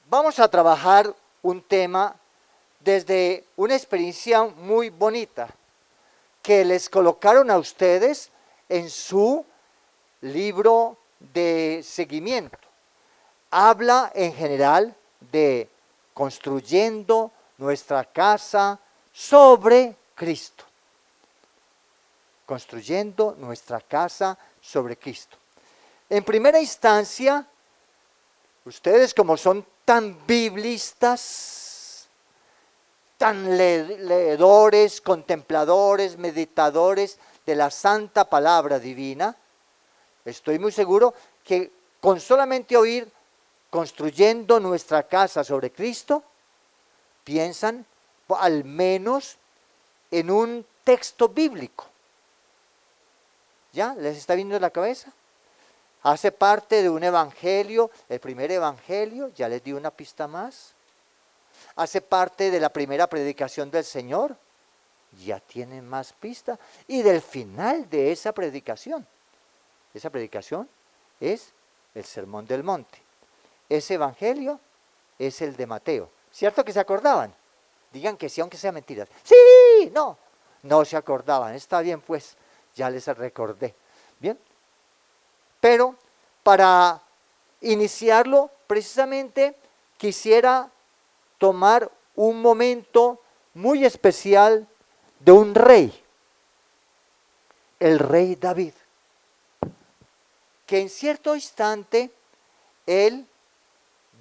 Vamos a trabajar un tema desde una experiencia muy bonita que les colocaron a ustedes en su libro de seguimiento. Habla en general de construyendo nuestra casa sobre Cristo. Construyendo nuestra casa sobre Cristo. En primera instancia, ustedes como son tan biblistas, tan leedores, contempladores, meditadores de la santa palabra divina, estoy muy seguro que con solamente oír construyendo nuestra casa sobre Cristo, piensan al menos en un texto bíblico. ¿Ya? ¿Les está viendo la cabeza? Hace parte de un evangelio, el primer evangelio, ya les di una pista más. Hace parte de la primera predicación del Señor, ya tienen más pistas. Y del final de esa predicación es el Sermón del Monte. Ese evangelio es el de Mateo. ¿Cierto que se acordaban? Digan que sí, aunque sea mentiras. ¡Sí! No se acordaban. Está bien, pues, ya les recordé. Bien. Pero para iniciarlo, precisamente quisiera tomar un momento muy especial de un rey, el rey David, que en cierto instante él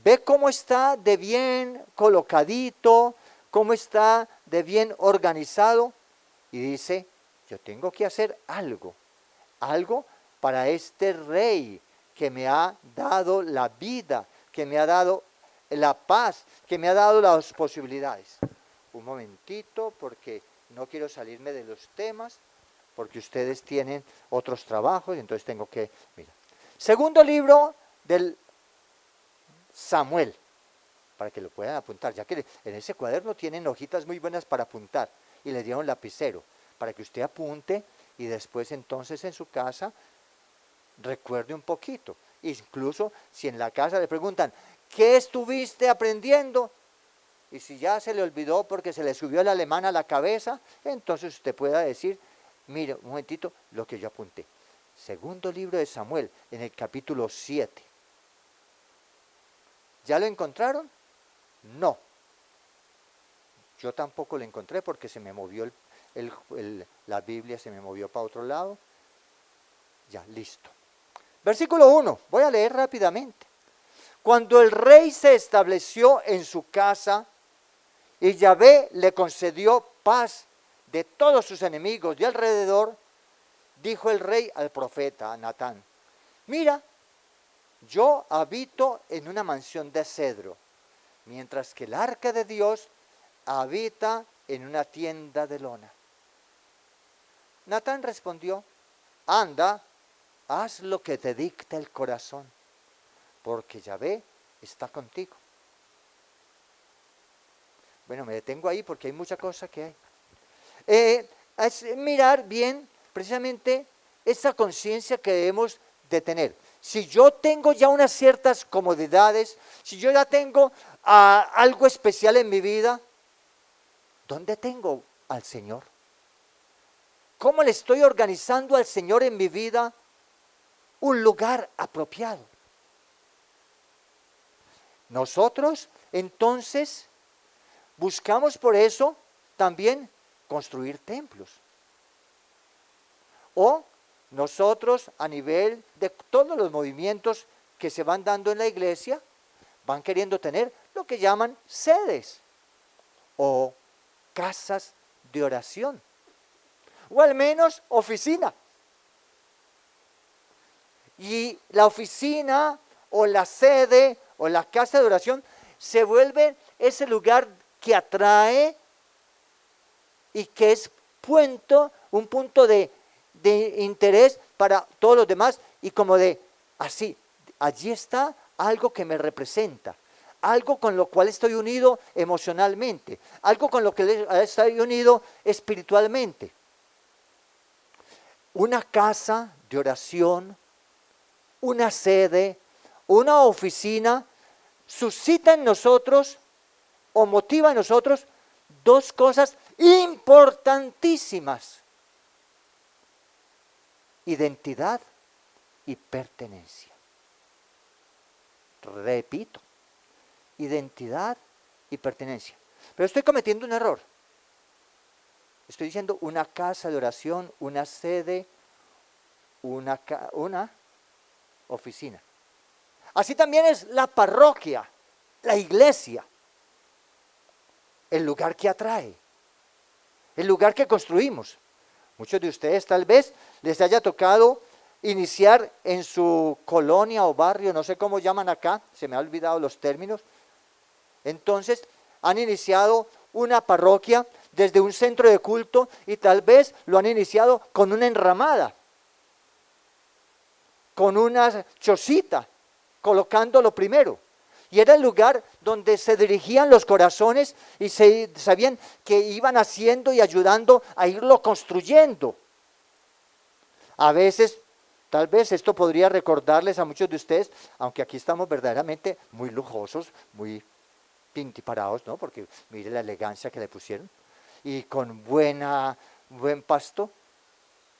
ve cómo está de bien colocadito, cómo está de bien organizado y dice, yo tengo que hacer algo para este rey que me ha dado la vida, que me ha dado la paz, que me ha dado las posibilidades. Un momentito, porque no quiero salirme de los temas, porque ustedes tienen otros trabajos, y entonces tengo que, mira. Segundo libro del Samuel, para que lo puedan apuntar, ya que en ese cuaderno tienen hojitas muy buenas para apuntar, y le dieron lapicero, para que usted apunte, y después entonces en su casa recuerde un poquito. Incluso si en la casa le preguntan, ¿qué estuviste aprendiendo? Y si ya se le olvidó porque se le subió el alemán a la cabeza, entonces usted pueda decir, mire, un momentito, lo que yo apunté. Segundo libro de Samuel, en el capítulo 7. ¿Ya lo encontraron? No. Yo tampoco lo encontré porque se me movió la Biblia, se me movió para otro lado. Ya, listo. Versículo 1, voy a leer rápidamente. Cuando el rey se estableció en su casa y Yahvé le concedió paz de todos sus enemigos de alrededor, dijo el rey al profeta Natán, mira, yo habito en una mansión de cedro, mientras que el arca de Dios habita en una tienda de lona. Natán respondió, anda, haz lo que te dicta el corazón, porque Yahvé está contigo. Bueno, me detengo ahí porque hay mucha cosa que hay. Es mirar bien precisamente esa conciencia que debemos de tener. Si yo tengo ya unas ciertas comodidades, si yo ya tengo algo especial en mi vida, ¿dónde tengo al Señor? ¿Cómo le estoy organizando al Señor en mi vida un lugar apropiado? Nosotros, entonces, buscamos por eso también construir templos. O nosotros, a nivel de todos los movimientos que se van dando en la iglesia, van queriendo tener lo que llaman sedes o casas de oración, o al menos oficina. Y la oficina o la sede o la casa de oración se vuelve ese lugar que atrae y que es un punto de interés para todos los demás y como de así, allí está algo que me representa, algo con lo cual estoy unido emocionalmente, algo con lo que estoy unido espiritualmente. Una casa de oración, una sede, una oficina, suscita en nosotros o motiva en nosotros dos cosas importantísimas: identidad y pertenencia. Repito, identidad y pertenencia. Pero estoy cometiendo un error. Estoy diciendo una casa de oración, una sede, una oficina. Así también es la parroquia, la iglesia, el lugar que atrae, el lugar que construimos. Muchos de ustedes tal vez les haya tocado iniciar en su colonia o barrio, no sé cómo llaman acá, se me han olvidado los términos. Entonces han iniciado una parroquia desde un centro de culto y tal vez lo han iniciado con una enramada, con una chocita, colocándolo primero. Y era el lugar donde se dirigían los corazones y sabían que iban haciendo y ayudando a irlo construyendo. A veces, tal vez esto podría recordarles a muchos de ustedes, aunque aquí estamos verdaderamente muy lujosos, muy pintiparados, ¿no? Porque mire la elegancia que le pusieron. Y con buen pasto.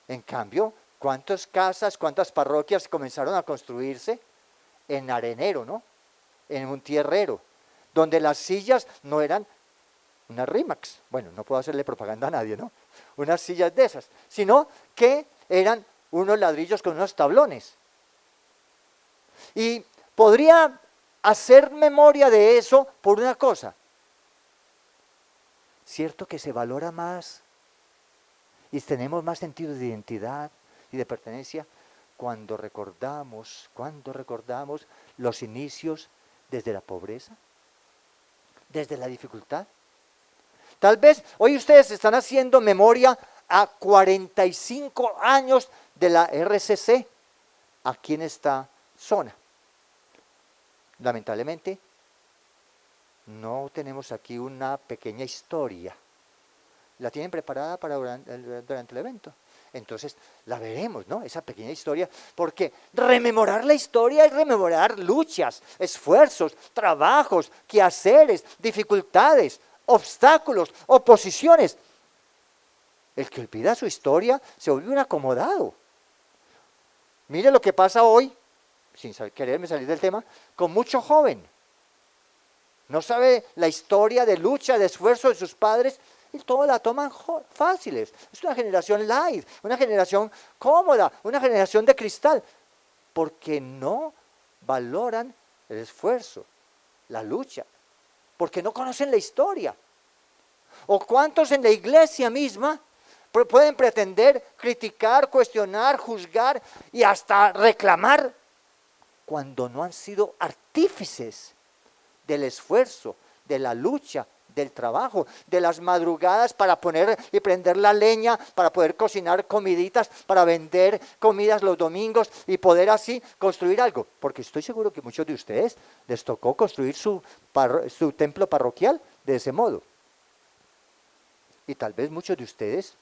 En cambio, ¿cuántas casas, cuántas parroquias comenzaron a construirse en arenero, ¿no? En un tierrero, donde las sillas no eran unas Rimax, bueno, no puedo hacerle propaganda a nadie, ¿no? Unas sillas de esas, sino que eran unos ladrillos con unos tablones. Y podría hacer memoria de eso por una cosa. Cierto que se valora más y tenemos más sentido de identidad y de pertenencia cuando recordamos los inicios desde la pobreza, desde la dificultad. Tal vez hoy ustedes están haciendo memoria a 45 años de la RCC aquí en esta zona. Lamentablemente, no tenemos aquí una pequeña historia. La tienen preparada para durante el evento. Entonces la veremos, ¿no? Esa pequeña historia, porque rememorar la historia es rememorar luchas, esfuerzos, trabajos, quehaceres, dificultades, obstáculos, oposiciones. El que olvida su historia se vuelve un acomodado. Mire lo que pasa hoy, sin quererme salir del tema, con mucho joven. No sabe la historia de lucha, de esfuerzo de sus padres, y todo la toman fáciles. Es una generación light, una generación cómoda, una generación de cristal, porque no valoran el esfuerzo, la lucha, porque no conocen la historia. ¿O cuántos en la iglesia misma pueden pretender criticar, cuestionar, juzgar y hasta reclamar cuando no han sido artífices del esfuerzo, de la lucha, del trabajo, de las madrugadas para poner y prender la leña, para poder cocinar comiditas, para vender comidas los domingos y poder así construir algo? Porque estoy seguro que muchos de ustedes les tocó construir su templo parroquial de ese modo. Y tal vez muchos de ustedes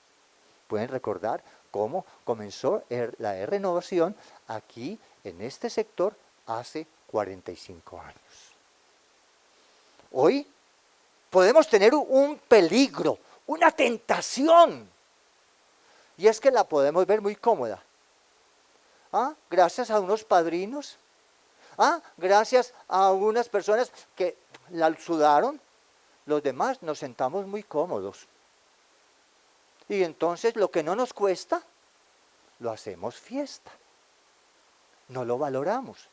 pueden recordar cómo comenzó la renovación aquí en este sector hace 45 años. Hoy podemos tener un peligro, una tentación, y es que la podemos ver muy cómoda. Gracias a unos padrinos, gracias a unas personas que la sudaron, los demás nos sentamos muy cómodos. Y entonces lo que no nos cuesta, lo hacemos fiesta. No lo valoramos.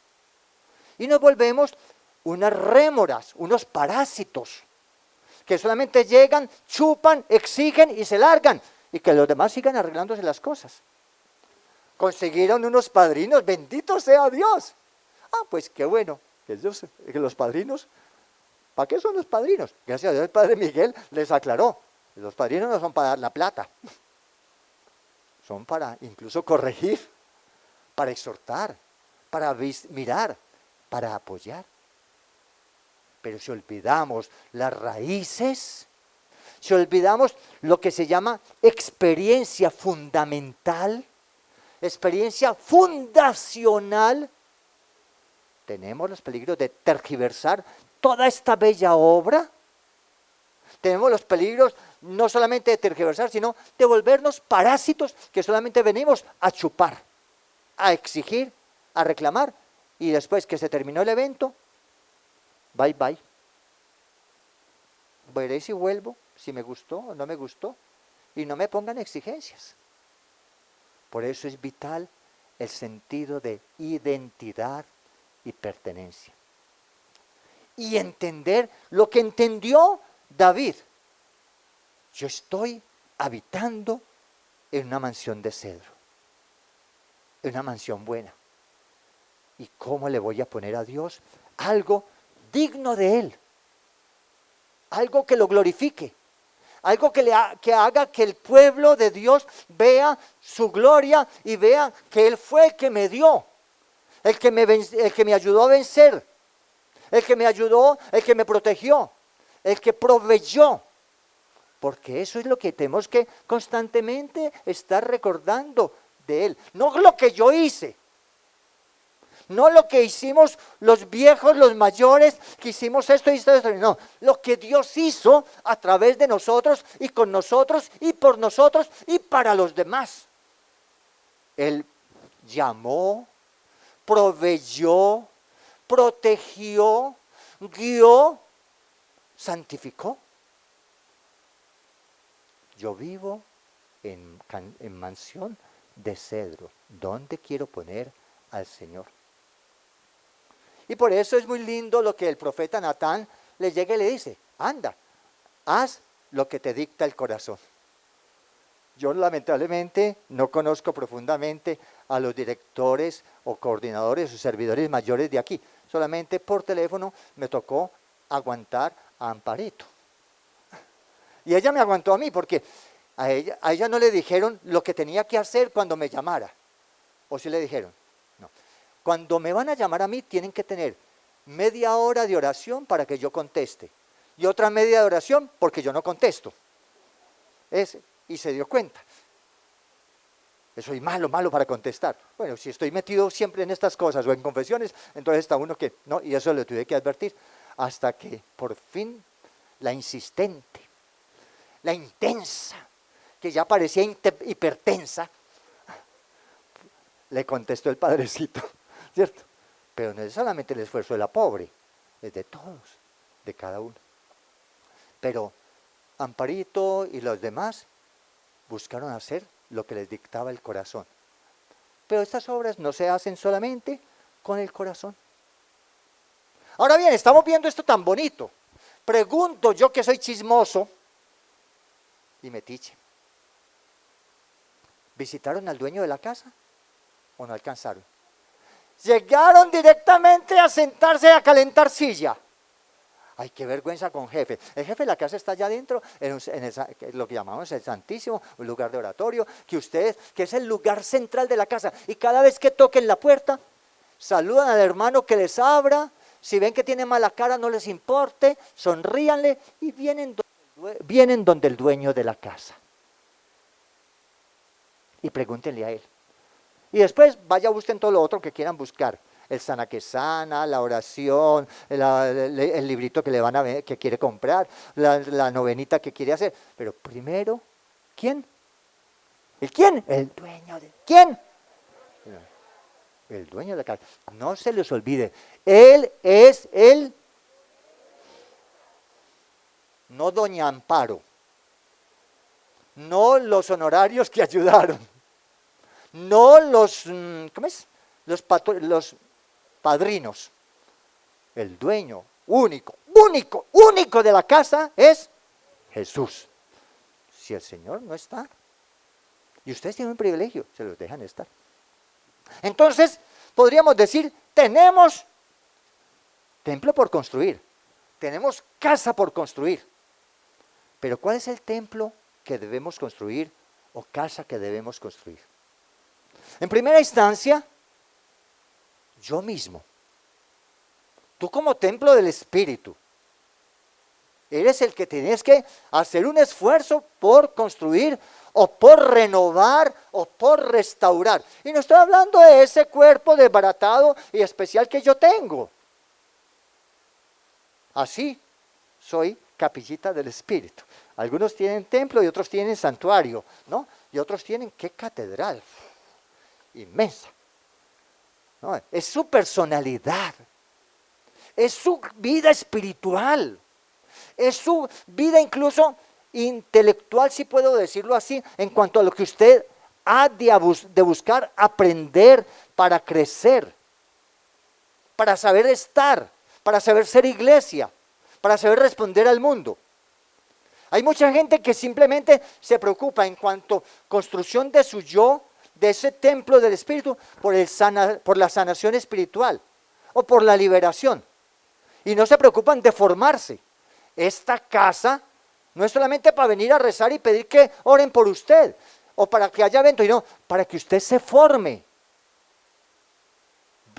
Y nos volvemos unas rémoras, unos parásitos, que solamente llegan, chupan, exigen y se largan, y que los demás sigan arreglándose las cosas. Consiguieron unos padrinos, bendito sea Dios. Pues qué bueno, que los padrinos, ¿para qué son los padrinos? Gracias a Dios el padre Miguel les aclaró, los padrinos no son para dar la plata, son para incluso corregir, para exhortar, para mirar, para apoyar. Pero si olvidamos las raíces, si olvidamos lo que se llama experiencia fundamental, experiencia fundacional, tenemos los peligros de tergiversar toda esta bella obra. Tenemos los peligros no solamente de tergiversar, sino de volvernos parásitos que solamente venimos a chupar, a exigir, a reclamar, y después que se terminó el evento, bye bye. Veré si vuelvo, si me gustó o no me gustó, y no me pongan exigencias. Por eso es vital el sentido de identidad y pertenencia. Y entender lo que entendió David. Yo estoy habitando en una mansión de cedro, en una mansión buena. ¿Y cómo le voy a poner a Dios algo digno de Él? Algo que lo glorifique. Algo que haga que el pueblo de Dios vea su gloria y vea que Él fue el que me dio, el que me ayudó a vencer, el que me ayudó, el que me protegió, el que proveyó. Porque eso es lo que tenemos que constantemente estar recordando de Él. No lo que yo hice, no lo que hicimos los viejos, los mayores, que hicimos esto y esto, no. Lo que Dios hizo a través de nosotros y con nosotros y por nosotros y para los demás. Él llamó, proveyó, protegió, guió, santificó. Yo vivo en mansión de cedro. ¿Dónde quiero poner al Señor? Y por eso es muy lindo lo que el profeta Natán le llega y le dice: anda, haz lo que te dicta el corazón. Yo lamentablemente no conozco profundamente a los directores o coordinadores o servidores mayores de aquí. Solamente por teléfono me tocó aguantar a Amparito. Y ella me aguantó a mí porque a ella no le dijeron lo que tenía que hacer cuando me llamara. ¿O sí le dijeron? No. Cuando me van a llamar a mí tienen que tener media hora de oración para que yo conteste. Y otra media de oración porque yo no contesto. Y se dio cuenta. Soy malo para contestar. Bueno, si estoy metido siempre en estas cosas o en confesiones, entonces está uno que no, y eso le tuve que advertir. Hasta que por fin la insistente, la intensa, que ya parecía hipertensa, le contestó el padrecito, ¿cierto? Pero no es solamente el esfuerzo de la pobre, es de todos, de cada uno. Pero Amparito y los demás buscaron hacer lo que les dictaba el corazón. Pero estas obras no se hacen solamente con el corazón. Ahora bien, estamos viendo esto tan bonito. Pregunto yo, que soy chismoso y metiche: ¿visitaron al dueño de la casa o no alcanzaron? Llegaron directamente a sentarse a calentar silla. Ay, qué vergüenza con jefe. El jefe de la casa está allá adentro, en lo que llamamos el Santísimo, un lugar de oratorio, que es el lugar central de la casa. Y cada vez que toquen la puerta, saludan al hermano que les abra. Si ven que tiene mala cara, no les importe, sonríanle y vienen donde el dueño de la casa. Y pregúntenle a él. Y después busquen todo lo otro que quieran buscar. El sana que sana, la oración, el librito que le van a ver, que quiere comprar, la novenita que quiere hacer. Pero primero, ¿quién? ¿El quién? El dueño de... ¿Quién? El dueño de la casa. No se les olvide, Él es el... No doña Amparo. No los honorarios que ayudaron. No los... ¿Cómo es? Los padrinos. El dueño único de la casa es Jesús. Si el Señor no está, y ustedes tienen un privilegio, se los dejan estar. Entonces, podríamos decir, tenemos templo por construir, tenemos casa por construir, pero ¿cuál es el templo que debemos construir o casa que debemos construir? En primera instancia, yo mismo. Tú como templo del Espíritu, eres el que tienes que hacer un esfuerzo por construir o por renovar, o por restaurar. Y no estoy hablando de ese cuerpo desbaratado y especial que yo tengo. Así soy capillita del Espíritu. Algunos tienen templo y otros tienen santuario, ¿no? Y otros tienen, ¿qué catedral? Inmensa. ¿No? Es su personalidad, es su vida espiritual, es su vida incluso intelectual, si puedo decirlo así, en cuanto a lo que usted ha de buscar aprender para crecer, para saber estar, para saber ser iglesia, para saber responder al mundo. Hay mucha gente que simplemente se preocupa en cuanto a construcción de su yo, de ese templo del Espíritu, por la sanación espiritual o por la liberación. Y no se preocupan de formarse. Esta casa no es solamente para venir a rezar y pedir que oren por usted o para que haya evento, sino para que usted se forme.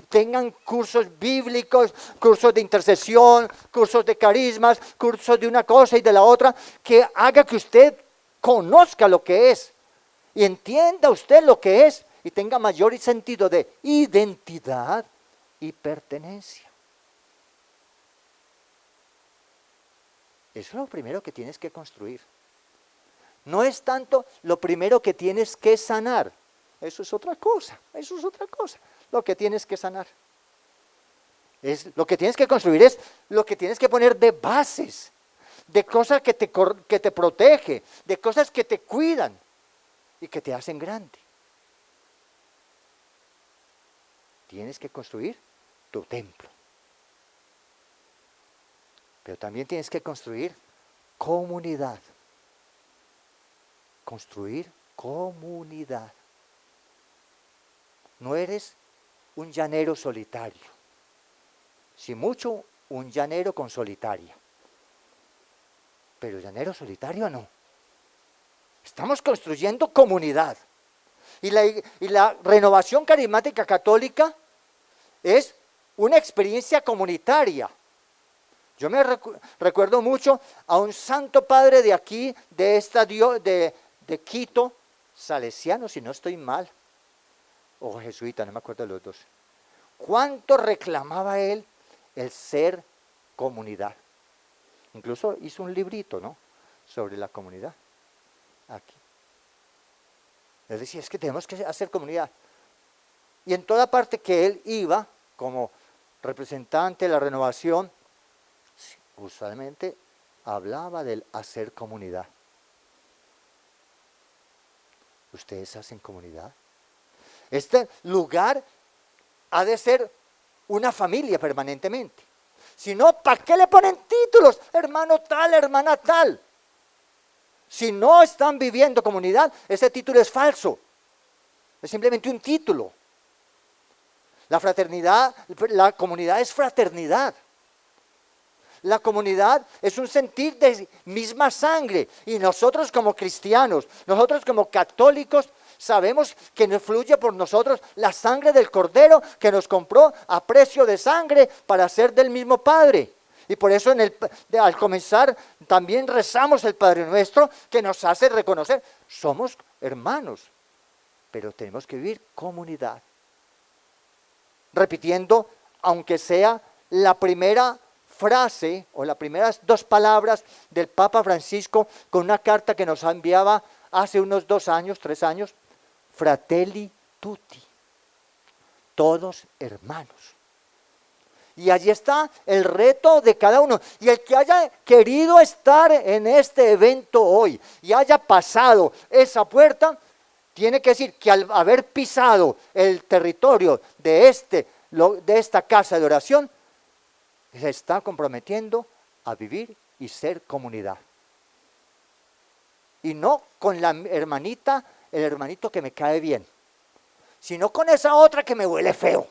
Tengan cursos bíblicos, cursos de intercesión, cursos de carismas, cursos de una cosa y de la otra, que haga que usted conozca lo que es y entienda usted lo que es y tenga mayor sentido de identidad y pertenencia. Eso es lo primero que tienes que construir. No es tanto lo primero que tienes que sanar. Eso es otra cosa, lo que tienes que sanar. Lo que tienes que construir es lo que tienes que poner de bases, de cosas que te protege, de cosas que te cuidan y que te hacen grande. Tienes que construir tu templo. Pero también tienes que construir comunidad. Construir comunidad. No eres un llanero solitario. Si mucho, un llanero con solitaria. Pero llanero solitario no. Estamos construyendo comunidad. Y la renovación carismática católica es una experiencia comunitaria. Yo me recuerdo mucho a un santo padre de aquí, de Quito, salesiano, si no estoy mal, o jesuita, no me acuerdo de los dos. ¿Cuánto reclamaba él el ser comunidad? Incluso hizo un librito, ¿no?, sobre la comunidad. Aquí. Él decía, es que tenemos que hacer comunidad. Y en toda parte que él iba, como representante de la renovación, usualmente hablaba del hacer comunidad. ¿Ustedes hacen comunidad? Este lugar ha de ser una familia permanentemente. Si no, ¿para qué le ponen títulos? Hermano tal, hermana tal. Si no están viviendo comunidad, ese título es falso. Es simplemente un título. La fraternidad, la comunidad es fraternidad. La comunidad es un sentir de misma sangre. Y nosotros como cristianos, nosotros como católicos, sabemos que nos fluye por nosotros la sangre del Cordero que nos compró a precio de sangre para ser del mismo Padre. Y por eso al comenzar también rezamos el Padre Nuestro, que nos hace reconocer, somos hermanos, pero tenemos que vivir comunidad. Repitiendo, aunque sea la primera frase o las primeras dos palabras del Papa Francisco con una carta que nos enviaba hace unos 2 años, 3 años, Fratelli tutti, todos hermanos. Y allí está el reto de cada uno. Y el que haya querido estar en este evento hoy y haya pasado esa puerta, tiene que decir que al haber pisado el territorio de esta casa de oración, se está comprometiendo a vivir y ser comunidad. Y no con la hermanita, el hermanito que me cae bien, sino con esa otra que me huele feo,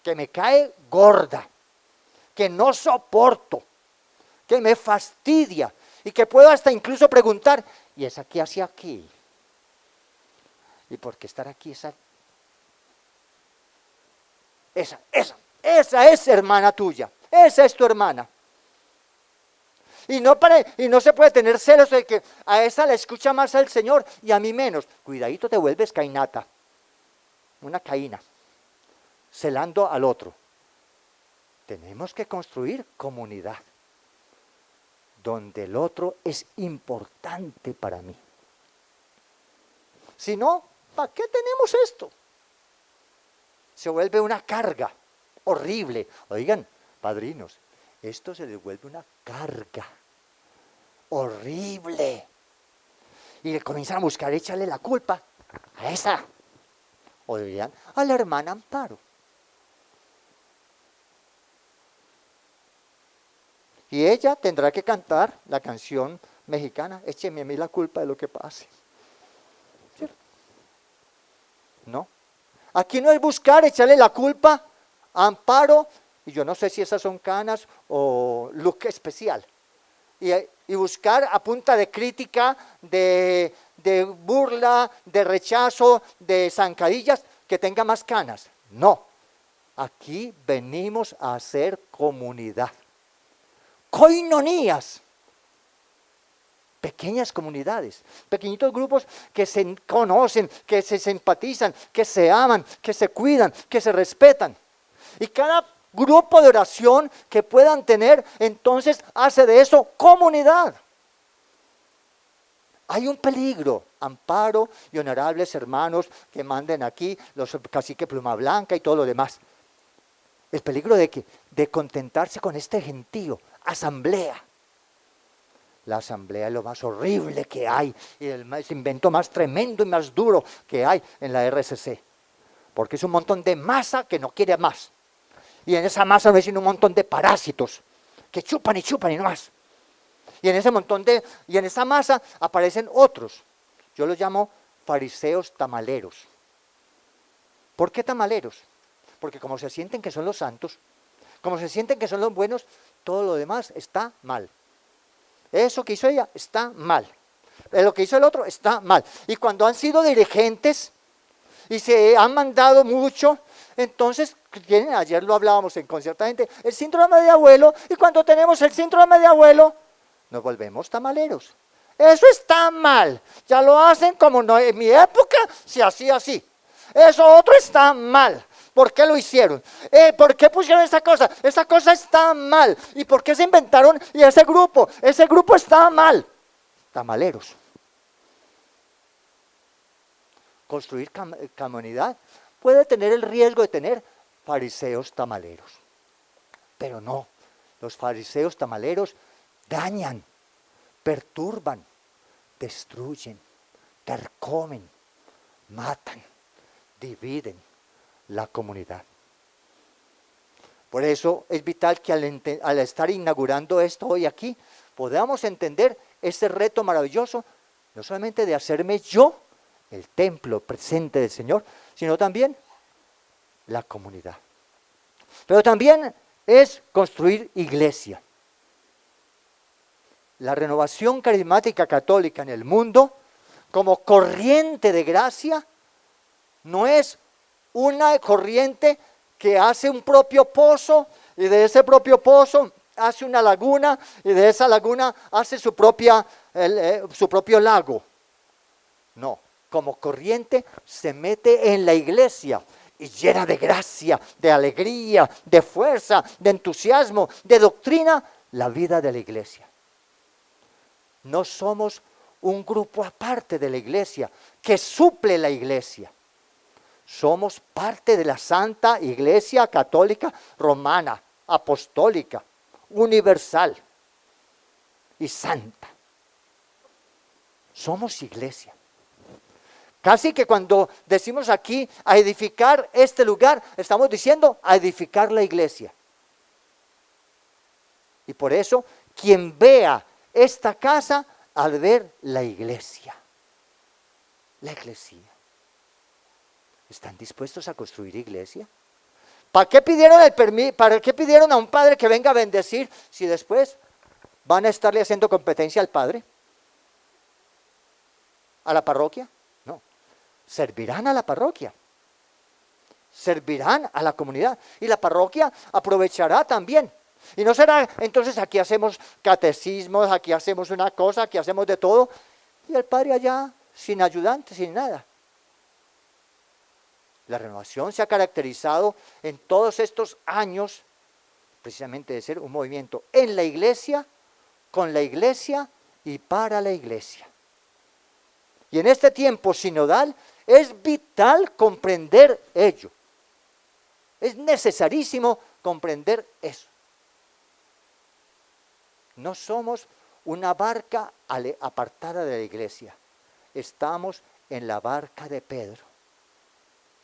que me cae gorda, que no soporto, que me fastidia y que puedo hasta incluso preguntar, ¿y esa qué hace aquí? ¿Y por qué estar aquí? Esa es hermana tuya, esa es tu hermana. Y no se puede tener celos de que a esa la escucha más al Señor y a mí menos. Cuidadito, te vuelves cainata, una caína, celando al otro. Tenemos que construir comunidad, donde el otro es importante para mí. Si no, ¿para qué tenemos esto? Se vuelve una carga horrible. Oigan, padrinos, esto se les vuelve una carga horrible. Y le comienzan a buscar, echarle la culpa a esa. O dirían, a la hermana Amparo. Y ella tendrá que cantar la canción mexicana, écheme a mí la culpa de lo que pase. ¿Cierto? No. Aquí no es buscar, echarle la culpa a Amparo, y yo no sé si esas son canas o look especial. Y buscar a punta de crítica, de burla, de rechazo, de zancadillas, que tenga más canas. No. Aquí venimos a hacer comunidad. Coinonías, pequeñas comunidades, pequeñitos grupos que se conocen, que se simpatizan, que se aman, que se cuidan, que se respetan. Y cada grupo de oración que puedan tener, entonces hace de eso comunidad. Hay un peligro, Amparo y honorables hermanos que manden aquí, los cacique Pluma Blanca y todo lo demás. El peligro de contentarse con este gentío, asamblea. La asamblea es lo más horrible que hay y el invento más tremendo y más duro que hay en la RCC. Porque es un montón de masa que no quiere más. Y en esa masa no es sino un montón de parásitos que chupan y no más. Y en esa masa aparecen otros. Yo los llamo fariseos tamaleros. ¿Por qué tamaleros? Porque como se sienten que son los santos, como se sienten que son los buenos, todo lo demás está mal. Eso que hizo ella está mal. Lo que hizo el otro está mal. Y cuando han sido dirigentes y se han mandado mucho, entonces, ayer lo hablábamos en conciertamente, el síndrome de abuelo, y cuando tenemos el síndrome de abuelo, nos volvemos tamaleros. Eso está mal. Ya lo hacen como no, en mi época se hacía así. Eso otro está mal. ¿Por qué lo hicieron? ¿Por qué pusieron esa cosa? Esa cosa está mal. ¿Y por qué se inventaron? Y ese grupo está mal. Tamaleros. Construir comunidad puede tener el riesgo de tener fariseos tamaleros. Pero no, los fariseos tamaleros dañan, perturban, destruyen, carcomen, matan, dividen la comunidad. Por eso es vital que al estar inaugurando esto hoy aquí, podamos entender este reto maravilloso, no solamente de hacerme yo el templo presente del Señor, sino también la comunidad. Pero también es construir iglesia. La renovación carismática católica en el mundo, como corriente de gracia, no es una corriente que hace un propio pozo y de ese propio pozo hace una laguna y de esa laguna hace su propio lago. No, como corriente se mete en la iglesia y llena de gracia, de alegría, de fuerza, de entusiasmo, de doctrina, la vida de la iglesia. No somos un grupo aparte de la iglesia que suple la iglesia. Somos parte de la Santa Iglesia Católica Romana, Apostólica, Universal y Santa. Somos iglesia. Casi que cuando decimos aquí a edificar este lugar, estamos diciendo a edificar la iglesia. Y por eso, quien vea esta casa, al ver la iglesia. La iglesia. ¿Están dispuestos a construir iglesia? ¿Para qué pidieron ¿Para qué pidieron a un padre que venga a bendecir si después van a estarle haciendo competencia al padre? ¿A la parroquia? No. Servirán a la parroquia. Servirán a la comunidad. Y la parroquia aprovechará también Y no será, entonces aquí hacemos catecismos, aquí hacemos una cosa, aquí hacemos de todo, y el Padre allá sin ayudante, sin nada. La renovación se ha caracterizado en todos estos años precisamente de ser un movimiento en la iglesia, con la iglesia y para la iglesia. Y en este tiempo sinodal es vital comprender ello. Es necesarísimo comprender eso. No somos una barca apartada de la iglesia. Estamos en la barca de Pedro.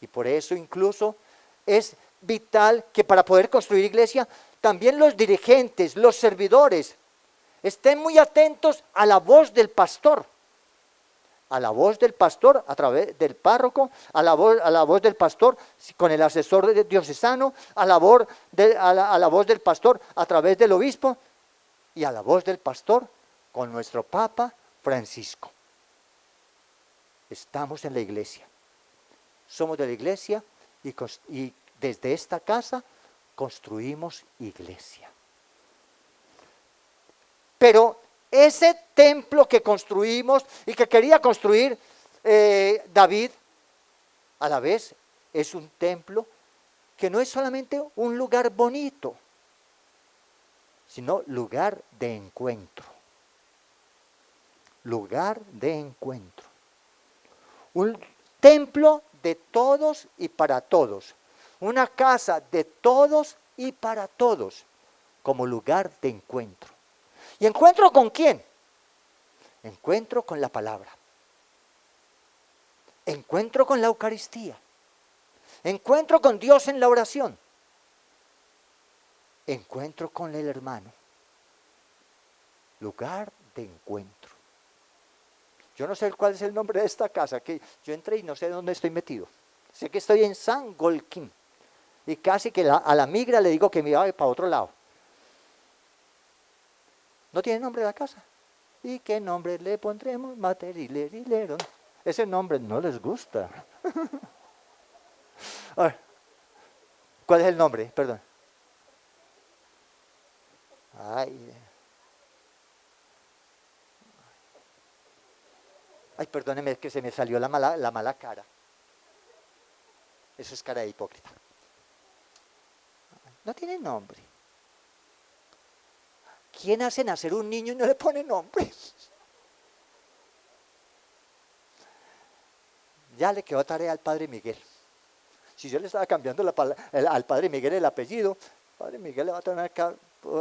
Y por eso incluso es vital que para poder construir iglesia, también los dirigentes, los servidores, estén muy atentos a la voz del pastor. A la voz del pastor a través del párroco, a la voz del pastor con el asesor diocesano, a la voz del pastor a través del obispo y a la voz del pastor con nuestro Papa Francisco. Estamos en la iglesia, somos de la iglesia y desde esta casa construimos iglesia. Pero ese templo que construimos y que quería construir David, a la vez es un templo que no es solamente un lugar bonito, sino lugar de encuentro. Lugar de encuentro. Un templo de todos y para todos. Una casa de todos y para todos, como lugar de encuentro. ¿Y encuentro con quién? Encuentro con la palabra. Encuentro con la Eucaristía. Encuentro con Dios en la oración. Encuentro con el hermano. Lugar de encuentro. Yo no sé cuál es el nombre de esta casa, que yo entré y no sé dónde estoy metido. Sé que estoy en San Golquín. Y casi que a la migra le digo que me vaya para otro lado. ¿No tiene nombre la casa? ¿Y qué nombre le pondremos? Materilerilero. Ese nombre no les gusta. A ver, ¿cuál es el nombre? Perdón. Ay, perdóneme, es que se me salió la mala cara. Eso es cara de hipócrita. No tiene nombre. ¿Quién hace nacer un niño y no le pone nombre? Ya le quedó tarea al Padre Miguel. Si yo le estaba cambiando al Padre Miguel el apellido, Padre Miguel le va a tener que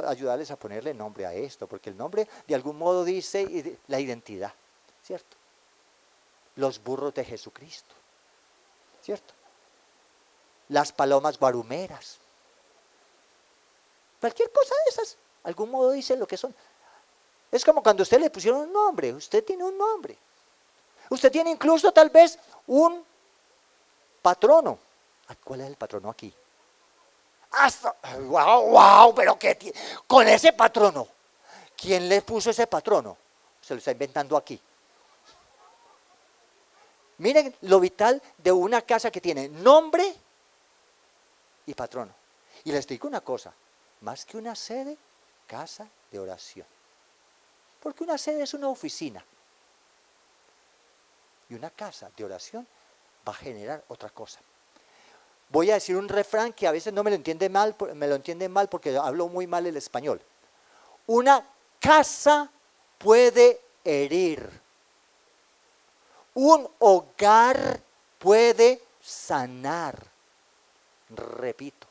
ayudarles a ponerle nombre a esto, porque el nombre de algún modo dice la identidad, ¿cierto? Los burros de Jesucristo, ¿cierto? Las palomas guarumeras. Cualquier cosa de esas, algún modo dice lo que son. Es como cuando a usted le pusieron un nombre, usted tiene un nombre. Usted tiene incluso tal vez un patrono. ¿Cuál es el patrono aquí? ¡Wow! Pero ¿qué tiene? Con ese patrono. ¿Quién le puso ese patrono? Se lo está inventando aquí. Miren lo vital de una casa que tiene nombre y patrono. Y les digo una cosa, más que una sede, casa de oración. Porque una sede es una oficina. Y una casa de oración va a generar otra cosa. Voy a decir un refrán que a veces no me lo entienden mal porque hablo muy mal el español. Una casa puede herir. Un hogar puede sanar. Repito,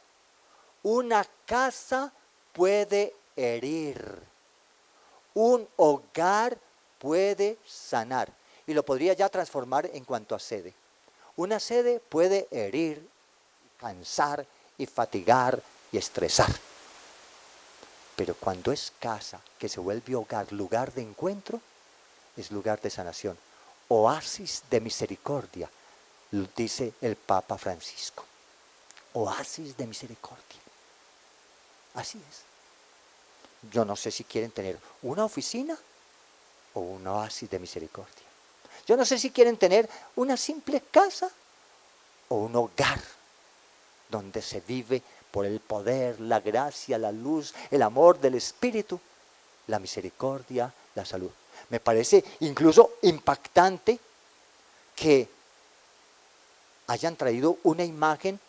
una casa puede herir. Un hogar puede sanar. Y lo podría ya transformar en cuanto a sede. Una sede puede herir, cansar y fatigar y estresar. Pero cuando es casa que se vuelve hogar, lugar de encuentro, es lugar de sanación. Oasis de misericordia, dice el Papa Francisco. Oasis de misericordia. Así es. Yo no sé si quieren tener una oficina o un oasis de misericordia. Yo no sé si quieren tener una simple casa o un hogar donde se vive por el poder, la gracia, la luz, el amor del Espíritu, la misericordia, la salud. Me parece incluso impactante que hayan traído una imagen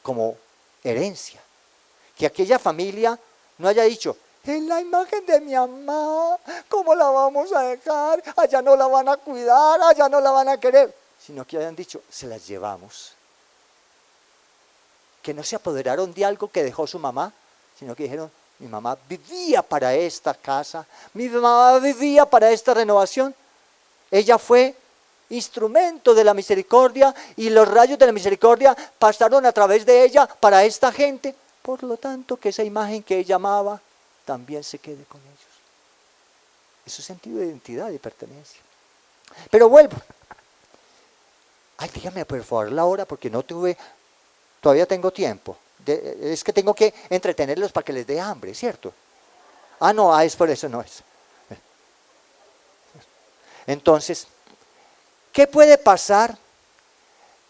como herencia. Que aquella familia no haya dicho, es la imagen de mi mamá, ¿cómo la vamos a dejar? Allá no la van a cuidar, allá no la van a querer. Sino que hayan dicho, se las llevamos. Que no se apoderaron de algo que dejó su mamá, sino que dijeron, mi mamá vivía para esta casa, mi mamá vivía para esta renovación. Ella fue instrumento de la misericordia y los rayos de la misericordia pasaron a través de ella para esta gente. Por lo tanto, que esa imagen que ella amaba también se quede con ellos. Es un sentido de identidad y pertenencia. Pero vuelvo. Ay, dígame por favor la hora porque todavía tengo tiempo. Es que tengo que entretenerlos para que les dé hambre, ¿cierto? Ah, no, es por eso, no es. Entonces, ¿qué puede pasar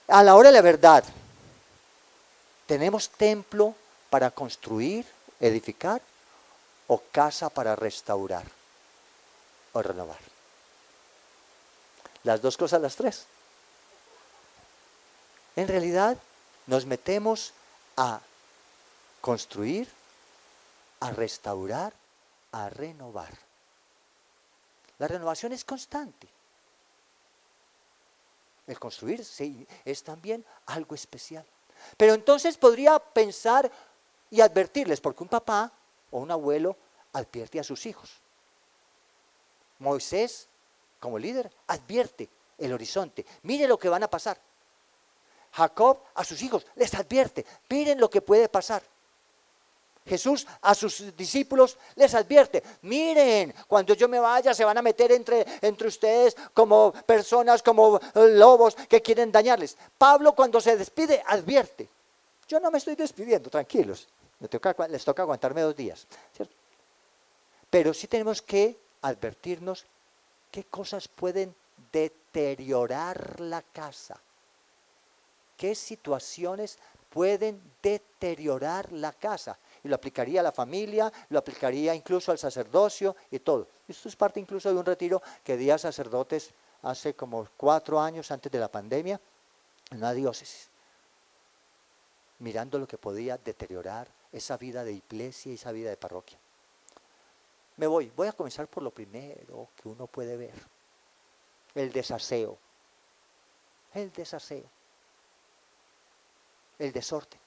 a la hora de la verdad? ¿Tenemos templo para construir, edificar, o casa para restaurar o renovar? Las dos cosas, las tres. En realidad, nos metemos a construir, a restaurar, a renovar. La renovación es constante. El construir sí, es también algo especial. Pero entonces podría pensar y advertirles, porque un papá o un abuelo advierte a sus hijos. Moisés, como líder, advierte el horizonte. Mire lo que van a pasar. Jacob a sus hijos les advierte, miren lo que puede pasar. Jesús a sus discípulos les advierte, miren, cuando yo me vaya se van a meter entre ustedes como personas, como lobos que quieren dañarles. Pablo cuando se despide advierte, yo no me estoy despidiendo, tranquilos, les toca aguantarme 2 días, ¿cierto? Pero sí tenemos que advertirnos qué cosas pueden deteriorar la casa. ¿Qué situaciones pueden deteriorar la casa? Y lo aplicaría a la familia, lo aplicaría incluso al sacerdocio y todo. Esto es parte incluso de un retiro que di a sacerdotes hace como 4 años antes de la pandemia, en una diócesis. Mirando lo que podía deteriorar esa vida de iglesia y esa vida de parroquia. Voy a comenzar por lo primero que uno puede ver. El desaseo. El desaseo. El desorden.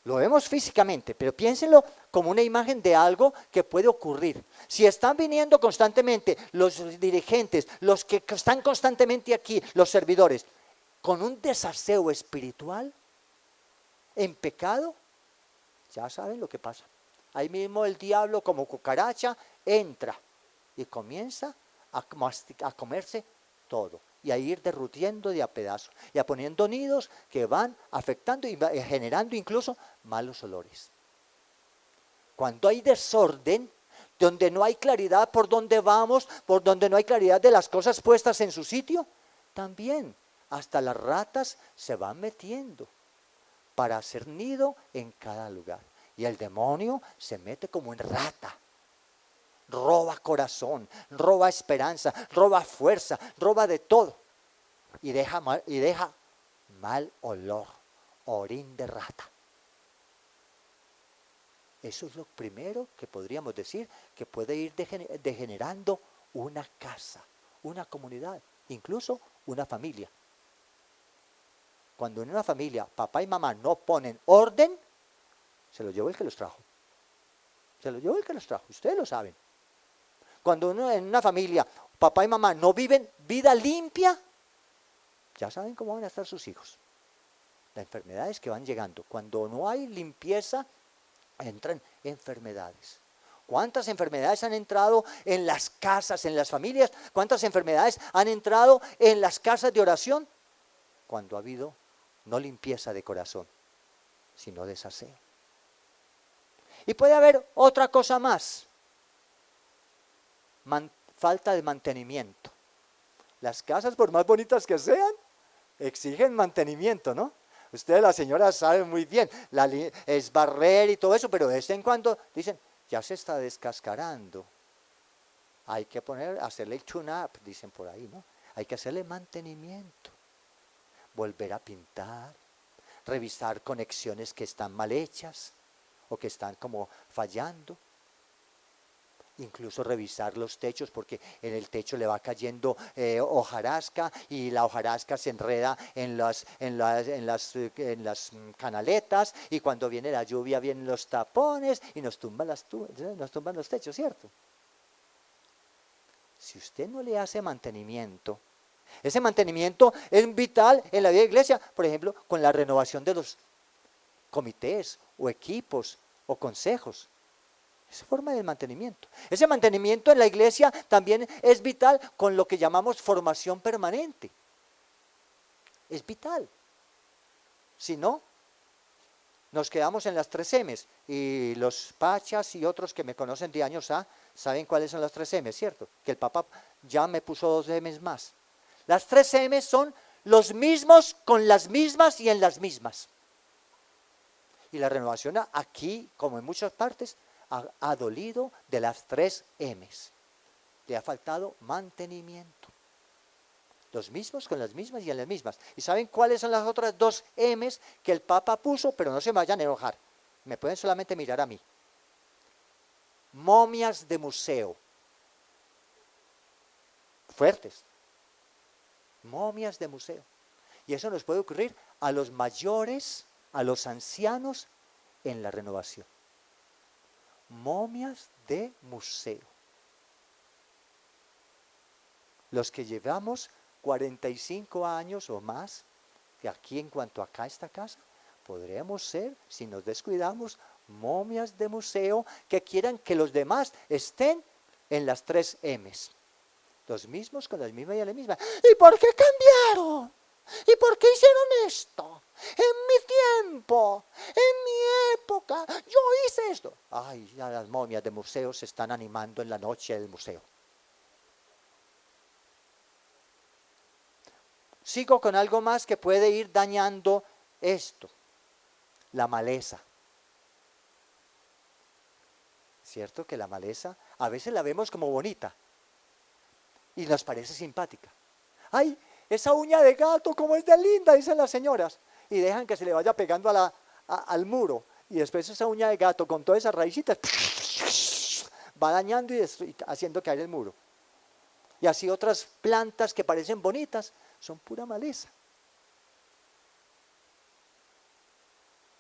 Lo vemos físicamente, pero piénsenlo como una imagen de algo que puede ocurrir. Si están viniendo constantemente los dirigentes, los que están constantemente aquí, los servidores, con un desaseo espiritual, en pecado, ya saben lo que pasa. Ahí mismo el diablo como cucaracha entra y comienza a comerse todo. Y a ir derrutiendo de a pedazos, y a poniendo nidos que van afectando y generando incluso malos olores. Cuando hay desorden, donde no hay claridad por dónde vamos, por donde no hay claridad de las cosas puestas en su sitio, también hasta las ratas se van metiendo para hacer nido en cada lugar. Y el demonio se mete como en rata. Roba corazón, roba esperanza, roba fuerza, roba de todo. Y deja mal olor, orín de rata. Eso es lo primero que podríamos decir que puede ir degenerando una casa, una comunidad, incluso una familia. Cuando en una familia papá y mamá no ponen orden, se lo llevó el que los trajo. Se lo llevó el que los trajo, ustedes lo saben. Cuando en una familia papá y mamá no viven vida limpia, ya saben cómo van a estar sus hijos. Las enfermedades que van llegando. Cuando no hay limpieza, entran enfermedades. ¿Cuántas enfermedades han entrado en las casas, en las familias? ¿Cuántas enfermedades han entrado en las casas de oración? Cuando ha habido no limpieza de corazón, sino desaseo. Y puede haber otra cosa más. Falta de mantenimiento. Las casas, por más bonitas que sean, exigen mantenimiento, ¿no? Ustedes las señoras saben muy bien, es barrer y todo eso, pero de vez en cuando dicen, ya se está descascarando. Hay que hacerle el tune-up, dicen por ahí, ¿no? Hay que hacerle mantenimiento, volver a pintar, revisar conexiones que están mal hechas o que están como fallando. Incluso revisar los techos, porque en el techo le va cayendo hojarasca y la hojarasca se enreda en las canaletas, y cuando viene la lluvia vienen los tapones y nos tumban los techos, ¿cierto? Si usted no le hace mantenimiento, ese mantenimiento es vital en la vida de la iglesia, por ejemplo, con la renovación de los comités o equipos o consejos. Esa forma de mantenimiento. Ese mantenimiento en la iglesia también es vital con lo que llamamos formación permanente. Es vital. Si no, nos quedamos en las 3 M's. Y los pachas y otros que me conocen de años saben cuáles son las 3 M's, ¿cierto? Que el Papa ya me puso 2 M's más. Las 3 M's son los mismos con las mismas y en las mismas. Y la renovación aquí, como en muchas partes, ha dolido de las 3 M's. Le ha faltado mantenimiento. Los mismos con las mismas y en las mismas. ¿Y saben cuáles son las otras 2 M's que el Papa puso? Pero no se me vayan a enojar. Me pueden solamente mirar a mí. Momias de museo. Fuertes. Momias de museo. Y eso nos puede ocurrir a los mayores, a los ancianos en la renovación. Momias de museo. Los que llevamos 45 años o más, de aquí en cuanto acá esta casa, podremos ser, si nos descuidamos, momias de museo que quieran que los demás estén en las 3 M's. Los mismos con las mismas y a la misma. ¿Y por qué cambiaron? ¿Y por qué hicieron esto? En mi tiempo, en mi época, yo hice esto. Ay, ya las momias de museo se están animando en la noche del museo. Sigo con algo más que puede ir dañando esto. La maleza. ¿Cierto que la maleza a veces la vemos como bonita y nos parece simpática? ¡Ay, esa uña de gato cómo es de linda!, dicen las señoras, y dejan que se le vaya pegando al muro, y después esa uña de gato con todas esas raícitas va dañando y haciendo caer el muro. Y así otras plantas que parecen bonitas son pura maleza.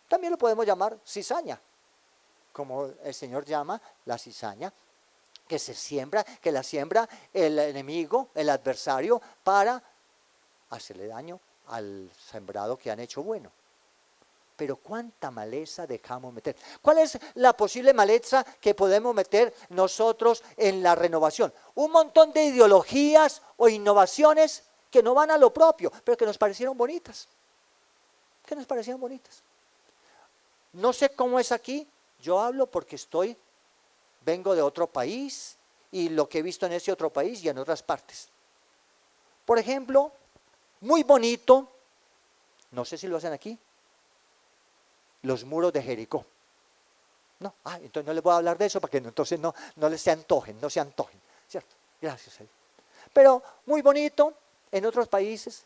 También lo podemos llamar cizaña, como el Señor llama la cizaña, que se siembra, que la siembra el enemigo, el adversario, para hacerle daño al sembrado que han hecho bueno. Pero ¿cuánta maleza dejamos meter? ¿Cuál es la posible maleza que podemos meter nosotros en la renovación? Un montón de ideologías o innovaciones que no van a lo propio, pero que nos parecieron bonitas. Que nos parecieron bonitas. No sé cómo es aquí, yo hablo porque vengo de otro país y lo que he visto en ese otro país y en otras partes. Por ejemplo, muy bonito, no sé si lo hacen aquí, los muros de Jericó. No, entonces no les voy a hablar de eso para que entonces no les se antojen, ¿cierto? Gracias a Dios. Pero muy bonito, en otros países,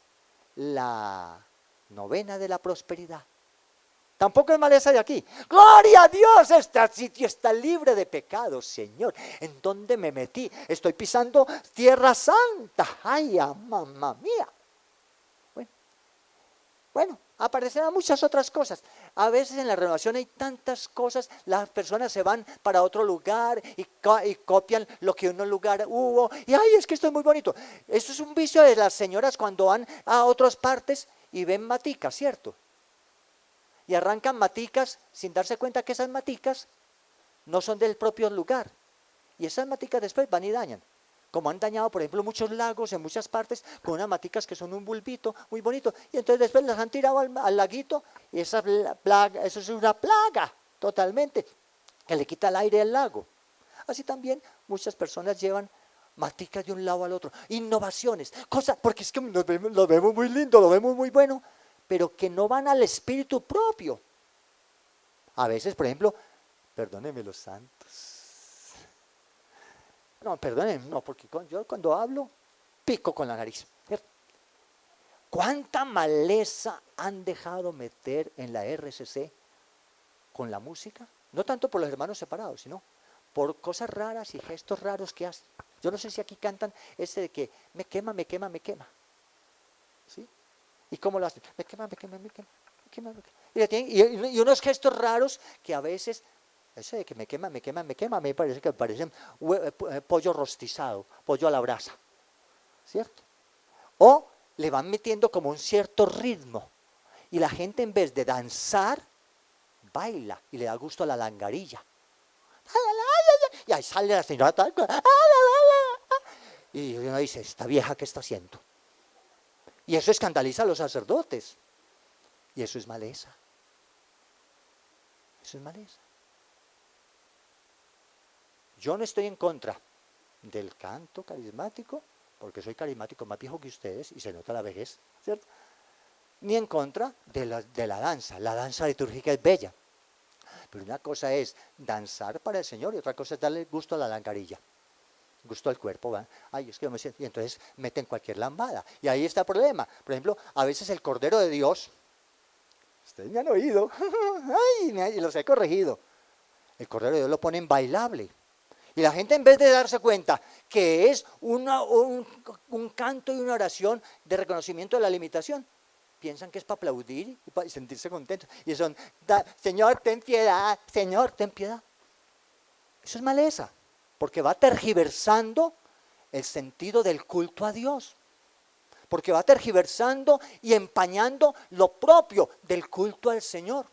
la novena de la prosperidad. Tampoco es maleza de aquí. ¡Gloria a Dios! Este sitio está libre de pecados, Señor. ¿En dónde me metí? Estoy pisando tierra santa. ¡Ay, mamá mía! Bueno, aparecerán muchas otras cosas. A veces en la renovación hay tantas cosas, las personas se van para otro lugar y copian lo que en un lugar hubo. Y ¡ay, es que esto es muy bonito! Eso es un vicio de las señoras cuando van a otras partes y ven maticas, ¿cierto? Y arrancan maticas sin darse cuenta que esas maticas no son del propio lugar. Y esas maticas después van y dañan. Como han dañado, por ejemplo, muchos lagos en muchas partes con unas maticas que son un bulbito muy bonito. Y entonces después las han tirado al laguito y eso es una plaga totalmente que le quita el aire al lago. Así también muchas personas llevan maticas de un lado al otro. Innovaciones, cosas, porque es que lo vemos muy lindo, lo vemos muy bueno. pero que no van al espíritu propio. A veces, por ejemplo, perdónenme los santos. No, perdónenme, no, porque yo cuando hablo, pico con la nariz. ¿Cuánta maleza han dejado meter en la RCC con la música? No tanto por los hermanos separados, sino por cosas raras y gestos raros que hacen. Yo no sé si aquí cantan ese de que me quema, me quema, me quema. ¿Sí? ¿Y cómo lo hacen? Me quema, me quema, me quema, me quema, me quema. Y unos gestos raros que a veces, ese de que me quema, me quema, me quema, a mí me parece que parecen pollo rostizado, pollo a la brasa. ¿Cierto? O le van metiendo como un cierto ritmo. Y la gente en vez de danzar, baila y le da gusto a la langarilla. Y ahí sale la señora tal. Y uno dice, ¿esta vieja qué está haciendo? Y eso escandaliza a los sacerdotes. Y eso es maleza. Eso es maleza. Yo no estoy en contra del canto carismático, porque soy carismático más viejo que ustedes y se nota la vejez, ¿cierto? Ni en contra de la danza. La danza litúrgica es bella. Pero una cosa es danzar para el Señor y otra cosa es darle gusto a la langarilla. Gusto al cuerpo, ¿va? Ay, es que yo me siento. Y entonces meten cualquier lambada. Y ahí está el problema. Por ejemplo, a veces el Cordero de Dios, ustedes me han oído, ay, y los he corregido. El Cordero de Dios lo ponen bailable. Y la gente en vez de darse cuenta que es un canto y una oración de reconocimiento de la limitación, piensan que es para aplaudir y para sentirse contentos. Y son, Señor, ten piedad, Señor, ten piedad. Eso es maleza, porque va tergiversando el sentido del culto a Dios. Porque va tergiversando y empañando lo propio del culto al Señor.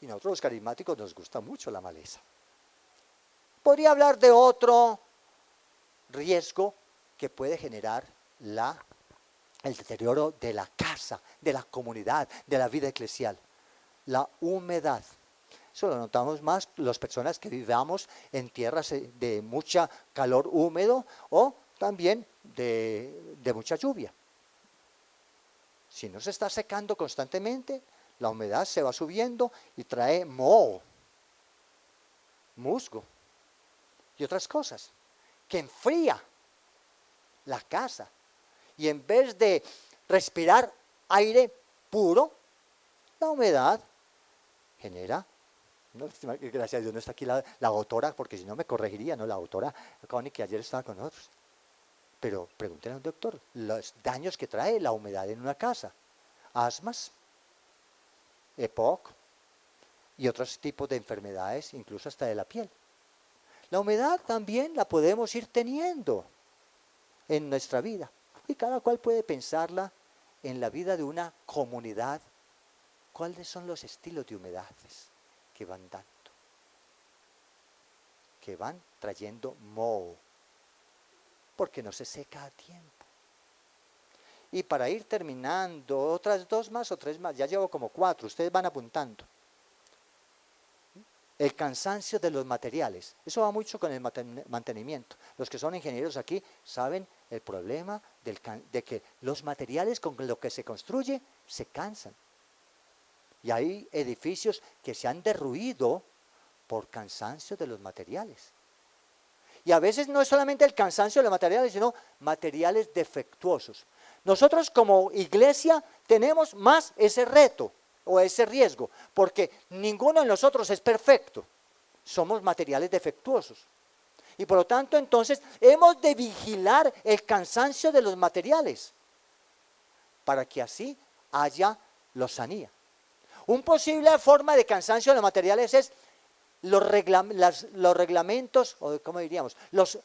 Y nosotros los carismáticos nos gusta mucho la maleza. Podría hablar de otro riesgo que puede generar el deterioro de la casa, de la comunidad, de la vida eclesial. La humedad. Eso lo notamos más las personas que vivamos en tierras de mucha calor húmedo o también de mucha lluvia. Si no se está secando constantemente, la humedad se va subiendo y trae moho, musgo y otras cosas que enfría la casa. Y en vez de respirar aire puro, la humedad genera, gracias a Dios no está aquí la autora, porque si no me corregiría, ¿no? La autora Connie, que ayer estaba con nosotros. Pero pregúntenle al doctor, los daños que trae la humedad en una casa, asmas, EPOC y otros tipos de enfermedades, incluso hasta de la piel. La humedad también la podemos ir teniendo en nuestra vida. Y cada cual puede pensarla en la vida de una comunidad. ¿Cuáles son los estilos de humedades que van dando? Que van trayendo moho. Porque no se seca a tiempo. Y para ir terminando, otras 2 más o 3 más. Ya llevo como 4, ustedes van apuntando. El cansancio de los materiales. Eso va mucho con el mantenimiento. Los que son ingenieros aquí saben el problema de que los materiales con los que se construye se cansan. Y hay edificios que se han derruido por cansancio de los materiales. Y a veces no es solamente el cansancio de los materiales, sino materiales defectuosos. Nosotros como iglesia tenemos más ese reto o ese riesgo, porque ninguno de nosotros es perfecto. Somos materiales defectuosos. Y por lo tanto, entonces, hemos de vigilar el cansancio de los materiales para que así haya lozanía. Una posible forma de cansancio de los materiales es los reglamentos, o ¿cómo diríamos? Los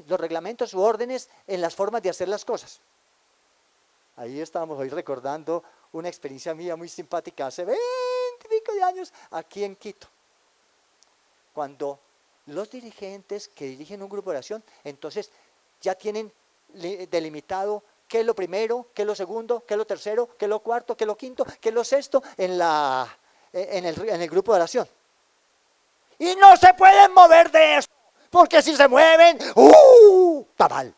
reglamentos u órdenes en las formas de hacer las cosas. Ahí estábamos hoy recordando una experiencia mía muy simpática hace 20 y pico de años aquí en Quito. Cuando los dirigentes que dirigen un grupo de oración, entonces ya tienen delimitado qué es lo primero, qué es lo segundo, qué es lo tercero, qué es lo cuarto, qué es lo quinto, qué es lo sexto en el grupo de oración. Y no se pueden mover de eso, porque si se mueven, está mal.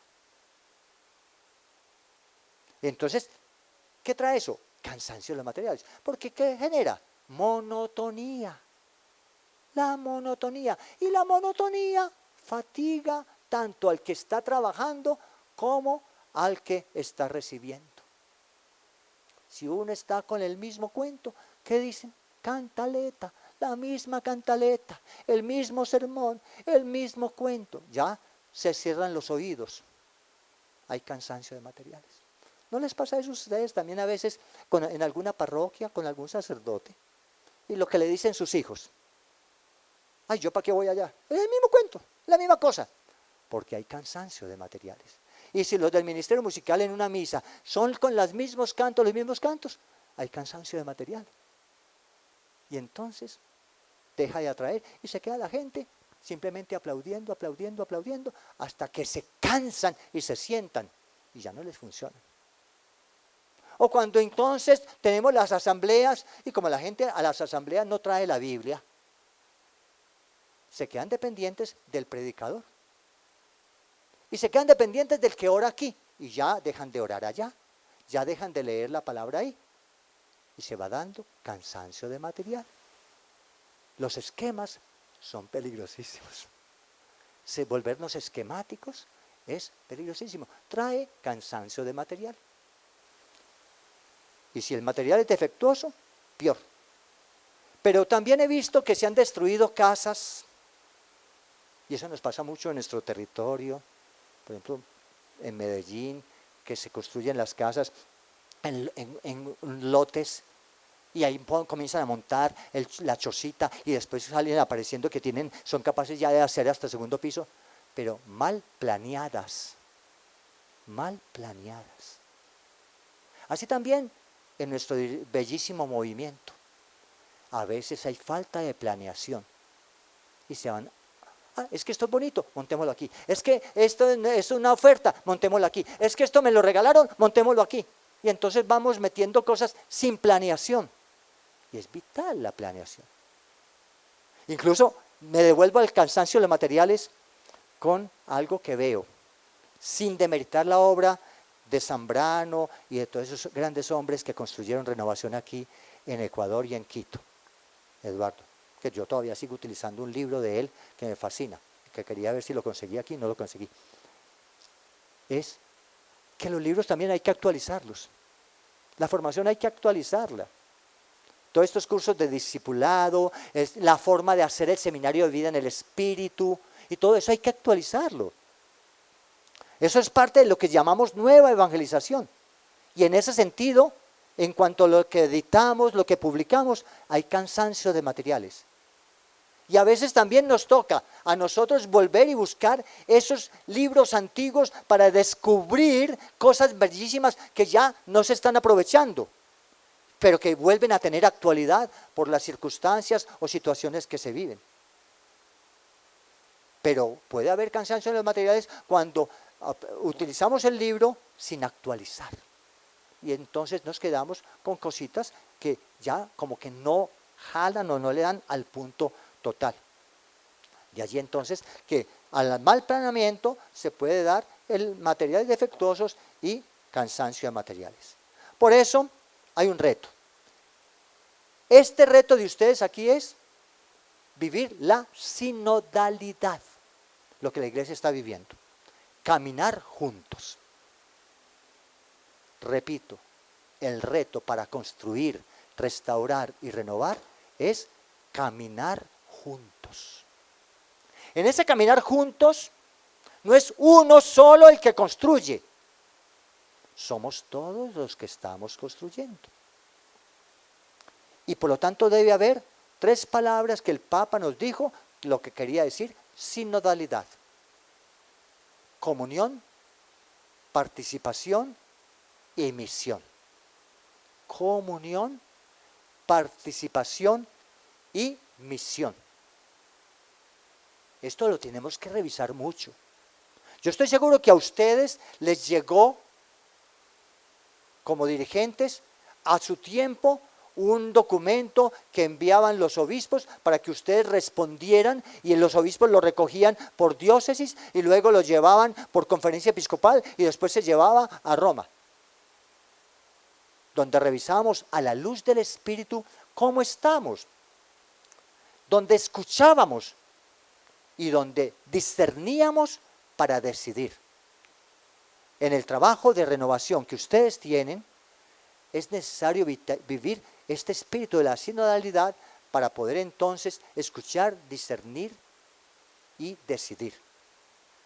Entonces, ¿qué trae eso? cansancio de los materiales. Porque ¿qué genera? Monotonía. La monotonía. Y la monotonía fatiga tanto al que está trabajando como al que está recibiendo. Si uno está con el mismo cuento, ¿qué dicen? Cantaleta, la misma cantaleta, el mismo sermón, el mismo cuento. Ya se cierran los oídos. Hay cansancio de materiales. ¿No les pasa eso a ustedes también a veces en alguna parroquia, con algún sacerdote? Y lo que le dicen sus hijos. Ay, ¿yo para qué voy allá? Es el mismo cuento, la misma cosa. Porque hay cansancio de materiales. Y si los del ministerio musical en una misa son con los mismos cantos, hay cansancio de material. Y entonces deja de atraer y se queda la gente simplemente aplaudiendo, aplaudiendo, aplaudiendo, hasta que se cansan y se sientan y ya no les funciona. O cuando entonces tenemos las asambleas y como la gente a las asambleas no trae la Biblia, se quedan dependientes del predicador. Y se quedan dependientes del que ora aquí y ya dejan de orar allá, ya dejan de leer la palabra ahí. Y se va dando cansancio de material. Los esquemas son peligrosísimos. Volvernos esquemáticos es peligrosísimo. Trae cansancio de material. Y si el material es defectuoso, peor. Pero también he visto que se han destruido casas, y eso nos pasa mucho en nuestro territorio, por ejemplo, en Medellín, que se construyen las casas en lotes, y ahí comienzan a montar la chocita, y después salen apareciendo que son capaces ya de hacer hasta el segundo piso, pero mal planeadas. Mal planeadas. Así también en nuestro bellísimo movimiento. A veces hay falta de planeación, y se van. Es que esto es bonito, montémoslo aquí. Es que esto es una oferta, montémoslo aquí. Es que esto me lo regalaron, montémoslo aquí. Y entonces vamos metiendo cosas sin planeación. Y es vital la planeación. Incluso me devuelvo al cansancio de los materiales con algo que veo, sin demeritar la obra de Zambrano y de todos esos grandes hombres que construyeron Renovación aquí en Ecuador y en Quito. Eduardo, que yo todavía sigo utilizando un libro de él que me fascina, que quería ver si lo conseguía aquí, no lo conseguí. Es que los libros también hay que actualizarlos. La formación hay que actualizarla. Todos estos cursos de discipulado, es la forma de hacer el seminario de vida en el espíritu, y todo eso hay que actualizarlo. Eso es parte de lo que llamamos nueva evangelización. Y en ese sentido, en cuanto a lo que editamos, lo que publicamos, hay cansancio de materiales. Y a veces también nos toca a nosotros volver y buscar esos libros antiguos para descubrir cosas bellísimas que ya no se están aprovechando, pero que vuelven a tener actualidad por las circunstancias o situaciones que se viven. Pero puede haber cansancio en los materiales cuando utilizamos el libro sin actualizar. Y entonces nos quedamos con cositas que ya como que no jalan o no le dan al punto total. De allí entonces que al mal planeamiento se puede dar el materiales defectuosos y cansancio de materiales. Por eso hay un reto. Este reto de ustedes aquí es vivir la sinodalidad, lo que la iglesia está viviendo. Caminar juntos. Repito, el reto para construir, restaurar y renovar es caminar juntos. En ese caminar juntos no es uno solo el que construye, somos todos los que estamos construyendo. Y por lo tanto debe haber 3 palabras que el Papa nos dijo lo que quería decir sinodalidad: comunión, participación y misión. Comunión, participación y misión. Esto lo tenemos que revisar mucho. Yo estoy seguro que a ustedes les llegó, como dirigentes, a su tiempo un documento que enviaban los obispos para que ustedes respondieran, y los obispos lo recogían por diócesis y luego lo llevaban por conferencia episcopal y después se llevaba a Roma. donde revisábamos a la luz del Espíritu cómo estamos, donde escuchábamos y donde discerníamos para decidir. En el trabajo de renovación que ustedes tienen, es necesario vivir este espíritu de la sinodalidad para poder entonces escuchar, discernir y decidir.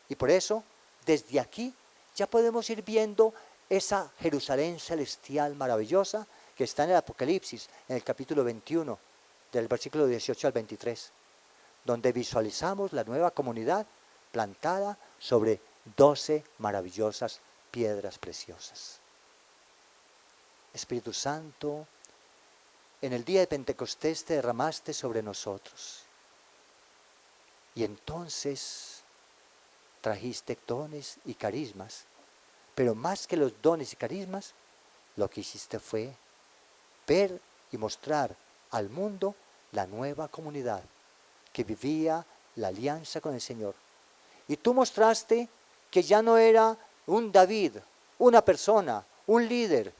Y por eso, desde aquí, ya podemos ir viendo esa Jerusalén celestial maravillosa que está en el Apocalipsis, en el capítulo 21, del versículo 18 al 23, donde visualizamos la nueva comunidad plantada sobre 12 maravillosas piedras preciosas. Espíritu Santo, en el día de Pentecostés te derramaste sobre nosotros. Y entonces trajiste dones y carismas. Pero más que los dones y carismas, lo que hiciste fue ver y mostrar al mundo la nueva comunidad que vivía la alianza con el Señor. Y tú mostraste que ya no era un David, una persona, un líder,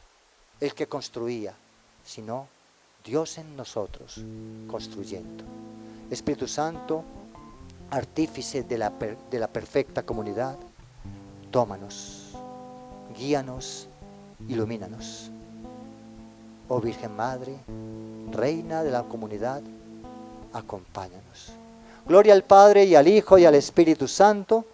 el que construía, sino Dios en nosotros, construyendo. Espíritu Santo, artífice de la perfecta comunidad, tómanos, guíanos, ilumínanos. Oh Virgen Madre, Reina de la comunidad, acompáñanos. Gloria al Padre y al Hijo y al Espíritu Santo.